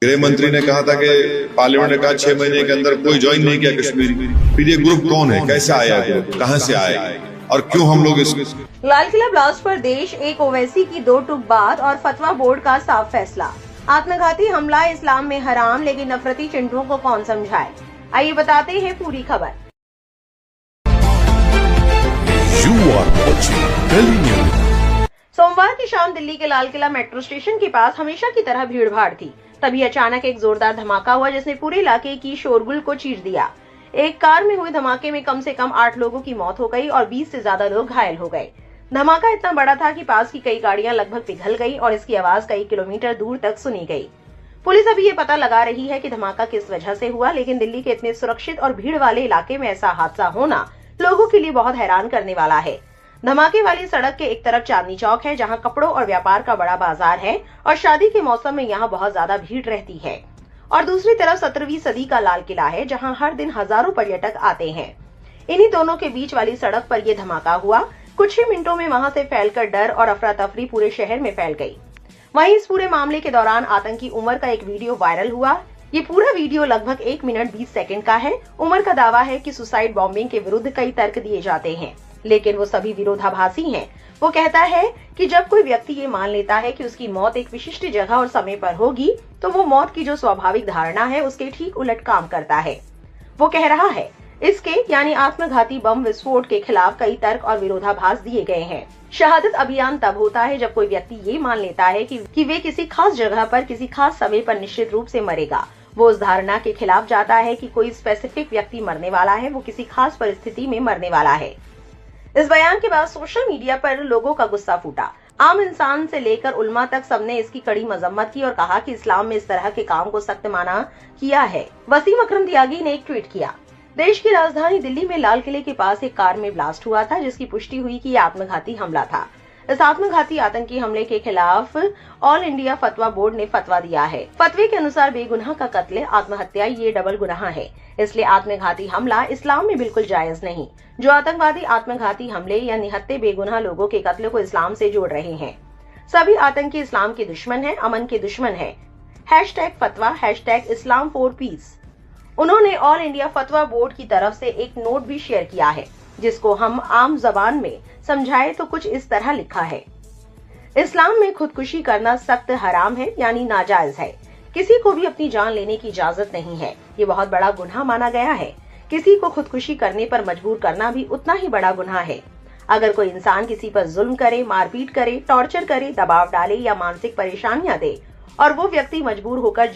गृह मंत्री ने कहा था कि पार्लियामेंट ने कहा 6 महीने के अंदर कोई ज्वाइन नहीं किया कश्मीर। फिर ये ग्रुप कौन है, कैसे आया ग्रुप, कहां से आया और क्यों हम लोग इस लाल किला ब्लास्ट पर देश एक ओवैसी की दो टूक बात और फतवा बोर्ड का साफ फैसला। आत्मघाती हमला इस्लाम में हराम, लेकिन नफरती चिंटुओं को कौन समझाए। आइए बताते हैं पूरी खबर। सोमवार की शाम दिल्ली के लाल किला मेट्रो स्टेशन के पास हमेशा की तरह भीड़ भाड़ थी। तभी अचानक एक जोरदार धमाका हुआ जिसने पूरे इलाके की शोरगुल को चीर दिया। एक कार में हुए धमाके में कम से कम 8 लोगों की मौत हो गई और 20 से ज्यादा लोग घायल हो गए। धमाका इतना बड़ा था कि पास की कई गाड़ियां लगभग पिघल गई और इसकी आवाज कई किलोमीटर दूर तक सुनी गई। पुलिस अभी ये पता लगा रही है कि धमाका किस वजह से हुआ, लेकिन दिल्ली के इतने सुरक्षित और भीड़ वाले इलाके में ऐसा हादसा होना लोगों के लिए बहुत हैरान करने वाला है। धमाके वाली सड़क के एक तरफ चांदनी चौक है, जहां कपड़ों और व्यापार का बड़ा बाजार है और शादी के मौसम में यहां बहुत ज्यादा भीड़ रहती है, और दूसरी तरफ 17वीं सदी का लाल किला है, जहां हर दिन हजारों पर्यटक आते हैं। इन्हीं दोनों के बीच वाली सड़क पर यह धमाका हुआ। कुछ ही मिनटों में वहां से फैलकर डर और अफरा तफरी पूरे शहर में फैल गई। वहीं इस पूरे मामले के दौरान आतंकी उमर का एक वीडियो वायरल हुआ। ये पूरा वीडियो लगभग 1 मिनट 20 सेकंड का है। उमर का दावा है कि सुसाइड बॉम्बिंग के विरुद्ध कई तर्क दिए जाते हैं, लेकिन वो सभी विरोधाभासी हैं। वो कहता है कि जब कोई व्यक्ति ये मान लेता है कि उसकी मौत एक विशिष्ट जगह और समय पर होगी, तो वो मौत की जो स्वाभाविक धारणा है उसके ठीक उलट काम करता है। वो कह रहा है इसके यानी आत्मघाती बम विस्फोट के खिलाफ कई तर्क और विरोधाभास दिए गए हैं। शहादत अभियान तब होता है जब कोई व्यक्ति ये मान लेता है कि वे किसी खास जगह पर किसी खास समय पर निश्चित रूप से मरेगा। वो उस धारणा के खिलाफ जाता है कि कोई स्पेसिफिक व्यक्ति मरने वाला है, वो किसी खास परिस्थिति में मरने वाला है। इस बयान के बाद सोशल मीडिया पर लोगों का गुस्सा फूटा। आम इंसान से लेकर उल्मा तक सबने इसकी कड़ी मजम्मत की और कहा कि इस्लाम में इस तरह के काम को सख्त मना किया है। वसीम अकरम त्यागी ने एक ट्वीट किया। देश की राजधानी दिल्ली में लाल किले के पास एक कार में ब्लास्ट हुआ था, जिसकी पुष्टि हुई कि यह आत्मघाती हमला था। इस आत्मघाती आतंकी हमले के खिलाफ ऑल इंडिया फतवा बोर्ड ने फतवा दिया है। फतवे के अनुसार बेगुनाह का कत्ल, आत्महत्या ये डबल गुनाह है, इसलिए आत्मघाती हमला इस्लाम में बिल्कुल जायज नहीं। जो आतंकवादी आत्मघाती हमले या निहत्थे बेगुनाह लोगों के कत्ल को इस्लाम से जोड़ रहे हैं, सभी आतंकी इस्लाम के दुश्मन है, अमन के दुश्मन है। #फतवा #Islam for Peace। उन्होंने ऑल इंडिया फतवा बोर्ड की तरफ से एक नोट भी शेयर किया है, जिसको हम आम जबान में समझाए तो कुछ इस तरह लिखा है। इस्लाम में खुदकुशी करना सख्त हराम है, यानी नाजायज है। किसी को भी अपनी जान लेने की इजाजत नहीं है। ये बहुत बड़ा गुनाह माना गया है। किसी को खुदकुशी करने पर मजबूर करना भी उतना ही बड़ा गुनाह है। अगर कोई इंसान किसी पर जुल्म करे, मारपीट करे, टॉर्चर करे, दबाव डाले या मानसिक परेशानियां दे और वो व्यक्ति मजबूर होकर